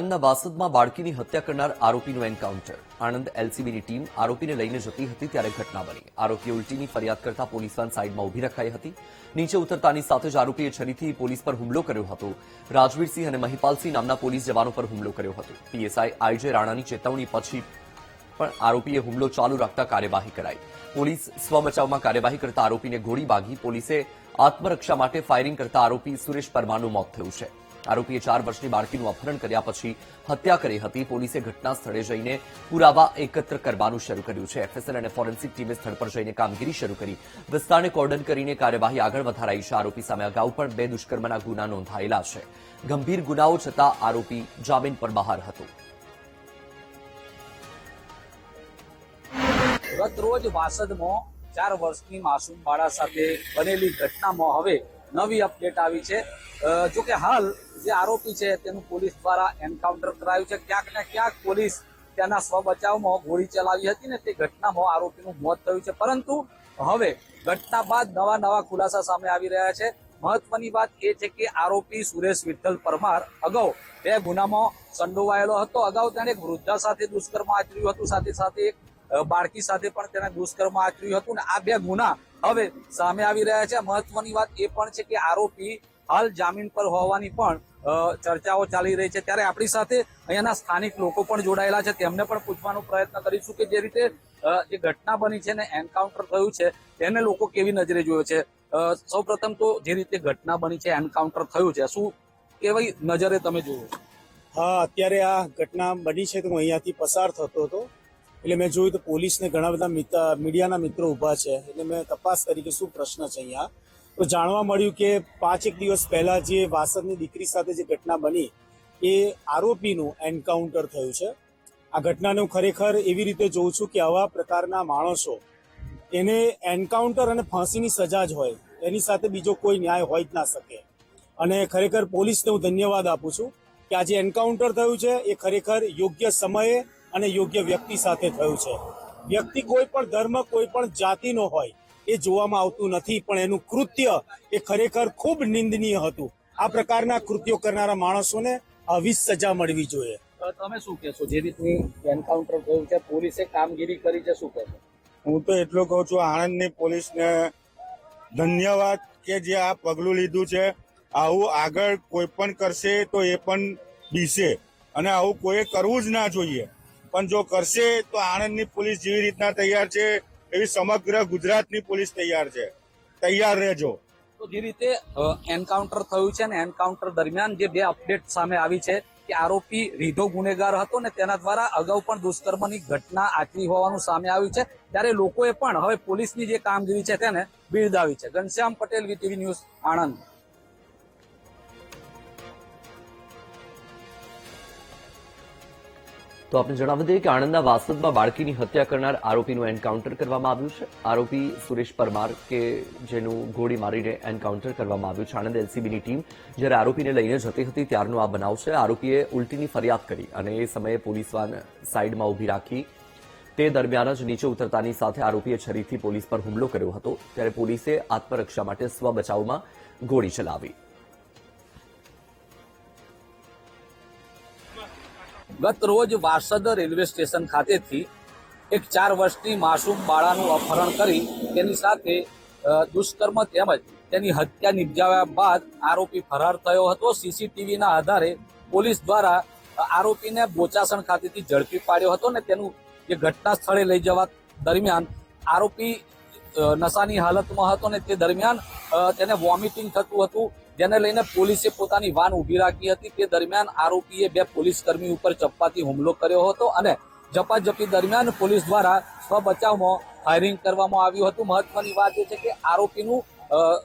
આણંદના વાસદમાં બાળકીની હત્યા કરનાર આરોપીનું એન્કાઉન્ટર। આણંદ એલસીબીની ટીમ આરોપીને લઈને જતી હતી ત્યારે ઘટના બની। આરોપીએ ઉલટીની ફરિયાદ કરતા પોલીસ વાન સાઈડમાં ઊભી રખાઈ હતી। નીચે ઉતરતાની સાથે જ આરોપીએ છરીથી પોલીસ પર હુમલો કર્યો હતો। રાજવીરસિંહ અને મહિપાલસિંહ નામના પોલીસ જવાનો પર હુમલો કર્યો હતો। પીએસઆઈ આઈજે રાણાની ચેતવણી પછી પણ આરોપીએ હુમલો ચાલુ રાખતા કાર્યવાહી કરાઈ। પોલીસ સ્વબચાવમાં કાર્યવાહી કરતા આરોપીને ગોળી વાગી। પોલીસે આત્મરક્ષા માટે ફાયરિંગ કરતા આરોપી સુરેશ પરમારનું મોત થયું છે। આરોપીએ 4 વર્ષની બાળકીનું અપહરણ કર્યા પછી હત્યા કરી હતી। પોલીસે ઘટના સ્થળે જઈને પુરાવા એકત્ર કરવાનું શરૂ કર્યું છે। એફએસએલ અને ફોરેન્સિક ટીમે સ્થળ પર જઈને કામગીરી શરૂ કરી વિસ્તારને કોર્ડન કરીને કાર્યવાહી આગળ વધારાઈ છે। આરોપી સામે અગાઉ પણ 2 દુષ્કર્મના ગુના નોંધાયેલા છે। ગંભીર ગુનાઓ છતાં આરોપી જામીન પર બહાર હતો। ગત રોજ વાસદમાં 4 વર્ષની માસૂમ બાળા સાથે બનેલી ઘટનામાં હવે નવી અપડેટ આવી છે। જો કે હાલ જે આરોપી છે તેનું પોલીસ દ્વારા એન્કાઉન્ટર કરાયું છે। ક્યાંક ને ક્યાંક પોલીસ તેના સ્વબચાવમાં ગોળી ચલાવી હતી ને તે ઘટનામાં આરોપીનું મોત થયું છે। પરંતુ હવે ઘટના બાદ નવા ખુલાસા સામે આવી રહ્યા છે। મહત્વની વાત એ છે કે આરોપી સુરેશ વિઠ્ઠલ પરમાર અગાઉ 2 ગુનામાં સંડોવાયેલો હતો। અગાઉ તેણે એક વૃદ્ધા સાથે દુષ્કર્મ આચર્યું હતું, સાથે સાથે એક બાળકી સાથે પણ તેને દુષ્કર્મ આચર્યું હતું ને આ 2 ગુના હવે સામે આવી રહ્યા છે। મહત્વની વાત એ પણ છે કે આરોપી હાલ જામીન પર હોવાની પણ ચર્ચાઓ ચાલી રહી છે। ત્યારે આપણી સાથે અહીંયાના સ્થાનિક લોકો પણ જોડાયેલા છે, તેમને પણ પૂછવાનો પ્રયત્ન કરીશું કે જે રીતે જે ઘટના બની છે ને એન્કાઉન્ટર થયું છે તેને લોકો કેવી નજરે જોયો છે। સૌપ્રથમ તો જે રીતે ઘટના બની છે, એન્કાઉન્ટર થયું છે, શું કેવી નજરે તમે જોયું? હા, અત્યારે આ ઘટના બની છે તો હું અહીંયાથી પસાર થતો હતો એટલે મેં જોયું તો પોલીસને ઘણા બધા મીડિયાના મિત્રો ઊભા છે એટલે મેં તપાસ કરી કે શું પ્રશ્ન છે અહીંયા। તો જાણવા મળ્યું કે 5 દિવસ પહેલા જે વાસદની દીકરી સાથે જે ઘટના બની એ આરોપીનું એન્કાઉન્ટર થયું છે। આ ઘટનાને હું ખરેખર એવી રીતે જોઉં છું કે આવા પ્રકારના માણસો એને એન્કાઉન્ટર અને ફાંસીની સજા જ હોય, એની સાથે બીજો કોઈ ન્યાય હોય જ ના શકે। અને ખરેખર પોલીસને હું ધન્યવાદ આપું છું કે આ જે એન્કાઉન્ટર થયું છે એ ખરેખર યોગ્ય સમયે અને યોગ્ય વ્યક્તિ સાથે થયું છે। વ્યક્તિ કોઈ પણ ધર્મ, કોઈ પણ જાતિનો હોય એ જોવામાં આવતું નથી, પણ એનું કૃત્ય એ ખરેખર ખૂબ નિંદનીય હતું। આ પ્રકારના કૃત્યો કરનારા માણસોને આવી સજા મળવી જોઈએ। તમે શું કહેશો? જે રીતની એન્કાઉન્ટર થયું છે, પોલીસે કામગીરી કરી છે, શું કહેશો? હું તો એટલું કહું છું આણંદની પોલીસને ધન્યવાદ કે જે આ પગલું લીધું છે। આવું આગળ કોઈ પણ કરશે તો એ પણ બીશે અને આવું કોઈ કરવું જ ના જોઈએ, પણ જો કરશે તો આણંદની પોલીસ જેવી રીતના તૈયાર છે એવી સમગ્ર ગુજરાતની પોલીસ તૈયાર છે। તૈયાર રહેજો। તો જે રીતે એન્કાઉન્ટર થયું છે ને એન્કાઉન્ટર દરમિયાન જે 2 અપડેટ સામે આવી છે કે આરોપી રીઢો ગુનેગાર હતો ને તેના દ્વારા અગાઉ પણ દુષ્કર્મની ઘટના આચરી હોવાનું સામે આવ્યું છે। ત્યારે લોકોએ પણ હવે પોલીસની જે કામગીરી છે તેને બિરદાવી છે। Ghanshyam Patel, VTV news, Anand. તો આપણે જણાવી દઈએ કે આણંદના વાસદમાં બાળકીની હત્યા કરનાર આરોપીનું એન્કાઉન્ટર કરવામાં આવ્યું છે। આરોપી સુરેશ પરમાર કે જેનું ગોળી મારીને એન્કાઉન્ટર કરવામાં આવ્યું છે। આણંદ એલસીબીની ટીમ જ્યારે આરોપીને લઈને જતી હતી ત્યારનો આ બનાવ છે। આરોપીએ ઉલટીની ફરિયાદ કરી અને એ સમયે પોલીસ વાન સાઈડમાં ઊભી રાખી। તે દરમિયાન જ નીચે ઉતરતાની સાથે આરોપીએ છરીથી પોલીસ પર હુમલો કર્યો હતો। ત્યારે પોલીસે આત્મરક્ષા માટે સ્વબચાવમાં ગોળી ચલાવી। ગત રોજ વાસદ રેલવે સ્ટેશન ખાતેથી એક 4 વર્ષની માસૂમ બાળાનું અપહરણ કરી તેની સાથે દુષ્કર્મ તેમજ તેની હત્યા નિપજાવ્યા બાદ આરોપી ફરાર થયો હતો। સીસીટીવીના આધારે પોલીસ દ્વારા આરોપીને બોચાસણ ખાતેથી ઝડપી પાડ્યો હતો ને તેનું જે ઘટના સ્થળે લઈ જવા દરમિયાન આરોપી નશાની હાલતમાં હતો ને તે દરમિયાન તેને વોમિટિંગ થતું હતું, જેને લઈને પોલીસે પોતાની વાન ઊભી રાખી હતી। તે દરમિયાન આરોપીએ 2 પોલીસ કર્મી ઉપર ચપ્પાથી હુમલો કર્યો હતો અને ઝપાઝપી દરમિયાન પોલીસ દ્વારા સ્વબચાવમાં ફાયરિંગ કરવામાં આવ્યું હતું। મહત્વની વાત એ છે કે આરોપીનું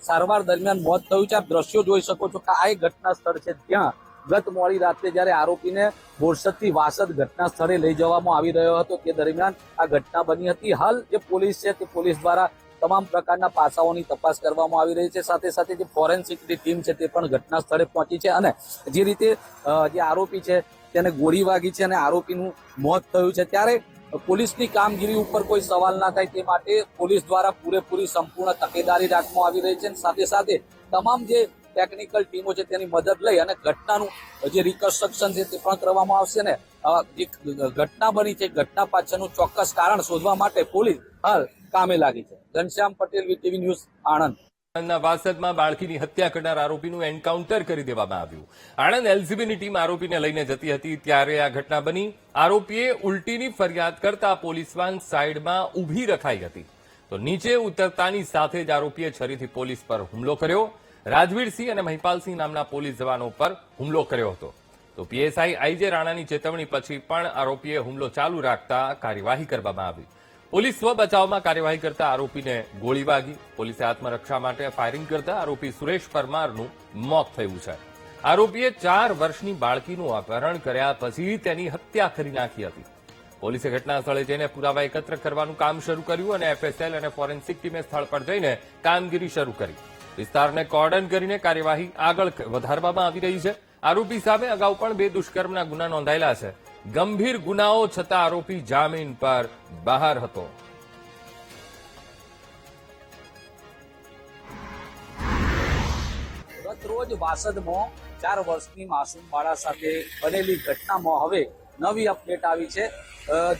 સારવાર દરમિયાન મોત થયું છે। આપ દ્રશ્યો જોઈ શકો છો કે આ એક ઘટના સ્થળ છે, ત્યાં ગત મોડી રાત્રે જ્યારે આરોપીને બોરસદથી વાસદ ઘટના સ્થળે લઈ જવામાં આવી રહ્યો હતો તે દરમિયાન આ ઘટના બની હતી। હાલ જે પોલીસ છે તે પોલીસ દ્વારા તમામ પ્રકારના પાસાઓની તપાસ કરવામાં આવી રહી છે। સાથે સાથે જે ફોરેન્સિકની ટીમ છે તે પણ ઘટના સ્થળે પહોંચી છે અને જે રીતે જે આરોપી છે તેને ગોળી વાગી છે અને આરોપીનું મોત થયું છે, ત્યારે પોલીસની કામગીરી ઉપર કોઈ સવાલ ના થાય તે માટે પોલીસ દ્વારા પૂરેપૂરી સંપૂર્ણ તકેદારી રાખવામાં આવી રહી છે। સાથે સાથે તમામ જે ટેકનિકલ ટીમો છે તેની મદદ લઈ અને ઘટનાનું જે રિકન્સ્ટ્રક્શન છે તે પણ કરવામાં આવશે ને જે ઘટના બની છે ઘટના પાછળનું ચોક્કસ કારણ શોધવા માટે પોલીસ હાલ કામે લાગી છે. Ghanshyam Patel, VTV news, Anand. આણંદના વાસદમાં બાળકીની હત્યા કરનાર આરોપીનું એન્કાઉન્ટર કરી દેવામાં આવ્યું. આણંદ એલસીબીની ટીમ આરોપીને લઈને જતી હતી ત્યારે આ ઘટના બની. આરોપીએ ઉલટીની ફરિયાદ કરતા પોલીસ વાન સાઈડમાં ઊભી રખાઈ હતી તો નીચે ઉતરતાની સાથે જ આરોપીએ છરીથી પોલીસ પર હુમલો કર્યો. રાજવીરસિંહ અને મહિપાલસિંહ નામના પોલીસ જવાનો પર હુમલો કર્યો હતો તો પીએસઆઈ આઈજે રાણાની ચેતવણી પછી પણ આરોપીએ હુમલો ચાલુ રાખતા કાર્યવાહી કરવામાં આવી. પોલીસ સ્વ બચાવમાં કાર્યવાહી કરતા આરોપીને ગોળી વાગી. પોલીસે આત્મરક્ષા માટે ફાયરિંગ કરતા આરોપી સુરેશ પરમારનું મોત થયું છે. આરોપીએ 4 વર્ષની બાળકીનું અપહરણ કર્યા પછી તેની હત્યા કરી નાખી હતી. પોલીસે ઘટના સ્થળે જઈને પુરાવા એકત્ર કરવાનું કામ શરૂ કર્યું અને એફએસએલ અને ફોરેન્સિક ટીમે સ્થળ પર જઈને કામગીરી શરૂ કરી. વિસ્તારને કોર્ડન કરીને કાર્યવાહી આગળ વધારવામાં આવી રહી છે. આરોપી સામે અગાઉ પણ 2 દુષ્કર્મના ગુના નોંધાયેલા છે. ગંભીર ગુનાઓ છતાં આરોપી જામીન પર બહાર હતો. ગત રોજ વાસદમાં 4 વર્ષની માસૂમ બાળા સાથે બનેલી ઘટનામાં હવે નવી અપડેટ આવી છે.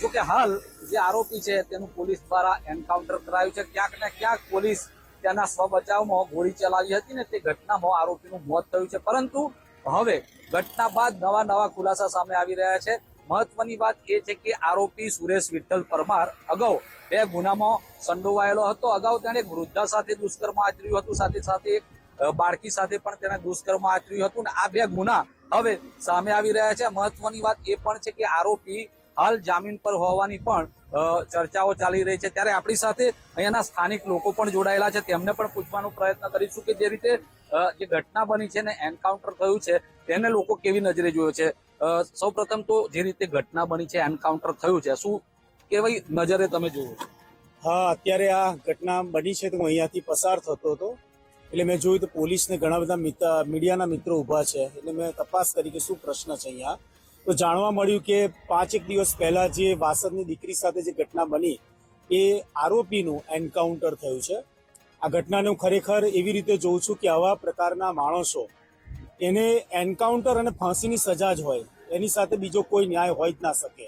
જો કે હાલ જે આરોપી છે તેનું પોલીસ દ્વારા એન્કાઉન્ટર કરાયું છે. ક્યાંક ને ક્યાંક પોલીસ તેના સ્વ બચાવમાં ગોળી ચલાવી હતી ને તે ઘટનામાં આરોપીનું મોત થયું છે. પરંતુ હવે ઘટના બાદ નવા ખુલાસા સામે આવી રહ્યા છે. મહત્વની વાત એ છે કે આરોપી સુરેશ વિઠ્ઠલ પરમાર અગાઉ 2 ગુનામાં સંડોવાયેલો હતો. અગાઉ તેણે એક વૃદ્ધા સાથે દુષ્કર્મ આચર્યું હતું, સાથે એક બાળકી સાથે પણ તેણે દુષ્કર્મ આચર્યું હતું. આ 2 ગુના હવે સામે આવી રહ્યા છે. મહત્વની વાત એ પણ છે કે આરોપી હાલ જામીન પર હોવાની પણ ચર્ચાઓ ચાલી રહી છે. ત્યારે આપણી સાથે અહીંયાના સ્થાનિક લોકો પણ જોડાયેલા છે. તેમને પણ પૂછવાનો પ્રયત્ન કરીશું કે જે રીતે જે ઘટના બની છે ને એન્કાઉન્ટર થયું છે તેને લોકો કેવી નજરે જોયો છે. સૌપ્રથમ તો જે રીતે ઘટના બની છે, એન્કાઉન્ટર થયું છે, શું કેવી નજરે તમે જોયું છો? હા, અત્યારે આ ઘટના બની છે તો હું અહીંયાથી પસાર થતો હતો એટલે મેં જોયું તો પોલીસને ઘણા બધા મીડિયાના મિત્રો ઊભા છે એટલે મેં તપાસ કરી કે શું પ્રશ્ન છે અહીંયા. તો જાણવા મળ્યું કે 5 દિવસ પહેલા જે વાસદની દીકરી સાથે જે ઘટના બની એ આરોપીનું એન્કાઉન્ટર થયું છે. આ ઘટનાને હું ખરેખર એવી રીતે જોઉં છું કે આવા પ્રકારના માણસો એને એન્કાઉન્ટર અને ફાંસીની સજા જ હોય, એની સાથે બીજો કોઈ ન્યાય હોય જ ના શકે.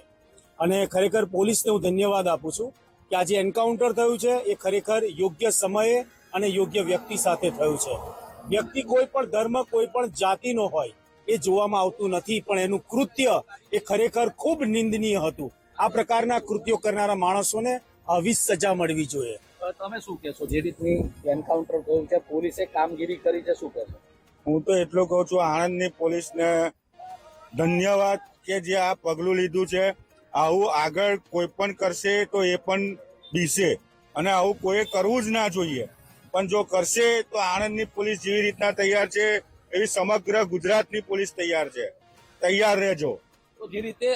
અને ખરેખર પોલીસને હું ધન્યવાદ આપું છું કે આ જે એન્કાઉન્ટર થયું છે એ ખરેખર યોગ્ય સમયે અને યોગ્ય વ્યક્તિ સાથે થયું છે. વ્યક્તિ કોઈ પણ ધર્મ, કોઈ પણ જાતિનો હોય એ જોવામાં આવતું નથી, પણ એનું કૃત્ય એ ખરેખર ખૂબ નિંદનીય હતું. આ પ્રકારના કૃત્યો કરનારા માણસોને આવી સજા મળવી જોઈએ. તમે શું કહેશો? જે રીતની એન્કાઉન્ટર થયું છે, પોલીસે કામગીરી કરી છે, શું કહેશો? હું તો એટલું કહું છું આણંદની પોલીસને ધન્યવાદ કે જે આ પગલું લીધું છે. આવું આગળ કોઈ પણ કરશે તો એ પણ બીશે અને આવું કોઈ કરવું જ ના જોઈએ. પણ જો કરશે તો આણંદની પોલીસ જેવી રીતના તૈયાર છે એવી સમગ્ર ગુજરાતની પોલીસ તૈયાર છે. તૈયાર રહેજો. તો જે રીતે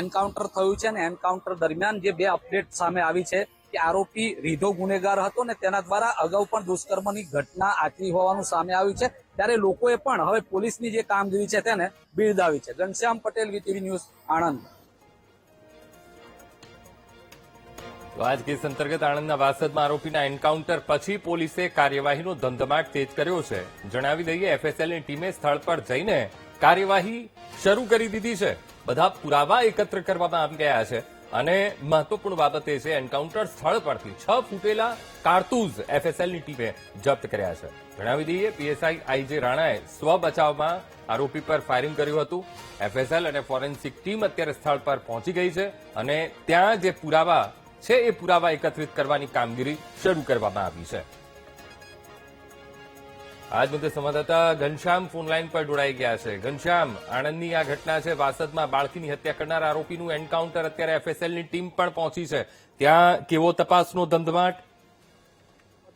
એન્કાઉન્ટર થયું છે ને એન્કાઉન્ટર દરમિયાન જે 2 અપડેટ સામે આવી છે કે આરોપી રીઢો ગુનેગાર હતો ને તેના દ્વારા અગાઉ પણ દુષ્કર્મની ઘટના આચરી હોવાનું સામે આવ્યું છે. ત્યારે લોકોએ પણ હવે પોલીસની જે કામગીરી છે તેને બિરદાવી છે. Ghanshyam Patel, VTV news, Anand. તો આજ કેસ અંતર્ગત આણંદના વાસદમાં આરોપીના એન્કાઉન્ટર પછી પોલીસે કાર્યવાહીનો ધમધમાટ તેજ કર્યો છે. જણાવી દઈએ, એફએસએલની ટીમે સ્થળ પર જઈને કાર્યવાહી શરૂ કરી દીધી છે. બધા પુરાવા એકત્ર કરવામાં આવી ગયા છે અને મહત્વપૂર્ણ બાબત એ છે એન્કાઉન્ટર સ્થળ પરથી 6 ફૂટેલા કારતૂસ એફએસએલની ટીમે જપ્ત કર્યા છે. જણાવી દઈએ, પીએસઆઈ આઈજે રાણાએ સ્વ બચાવમાં આરોપી પર ફાયરિંગ કર્યું હતું. એફએસએલ અને ફોરેન્સિક ટીમ અત્યારે સ્થળ પર પહોંચી ગઈ છે અને ત્યાં જે પુરાવા છે એ પુરાવા એકત્રિત કરવાની કામગીરી શરૂ કરવામાં આવી છે. આજ મુદ્દે સંવાદદાતા ઘનશ્યામ ફોનલાઈન પર જોડાઈ ગયા છે. ઘનશ્યામ, આણંદની આ ઘટના છે, વાસદમાં બાળકીની હત્યા કરનાર આરોપીનું એન્કાઉન્ટર, અત્યારે એફએસએલની ટીમ પણ પહોંચી છે. ત્યાં કેવો તપાસનો ધમધમાટ?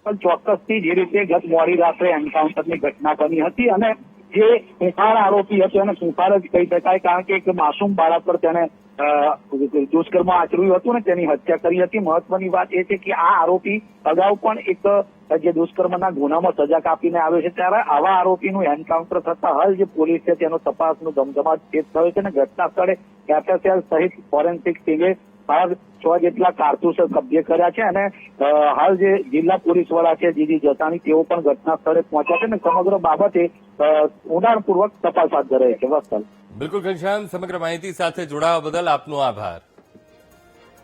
પણ ચોક્કસથી જે રીતે ગત મોડી રાત્રે એન્કાઉન્ટરની ઘટના બની હતી અને જે સુથાર આરોપી હતો એને સુથાર જ કહી શકાય, કારણ કે એક માસૂમ બાળક પર તેને દુષ્કર્મ આચર્યું હતું ને તેની હત્યા કરી હતી. મહત્વની વાત એ છે કે આ આરોપી અગાઉ પણ એક જે દુષ્કર્મના ગુનામાં સજા કાપીને આવ્યો છે. ત્યારે આવા આરોપીનું એન્કાઉન્ટર થતા હાલ જે પોલીસ છે તેનો તપાસનો ધમધમાટ તેજ થયો છે અને ઘટના સ્થળે એફએસએલ સહિત ફોરેન્સિક ટીમે છ જેટલા કારતૂસ કબજે કર્યા છે અને હાલ જે જિલ્લા પોલીસ વડા છે જીજી જસાણી તેઓ પણ ઘટના સ્થળે પહોંચ્યા છે અને સમગ્ર બાબતે ઊંડાણપૂર્વક તપાસ હાથ ધરાઈ છે. વત્સલ. બિલકુલ ઘનશ્યામ, સમગ્ર માહિતી સાથે જોડાવા બદલ આપનો આભાર.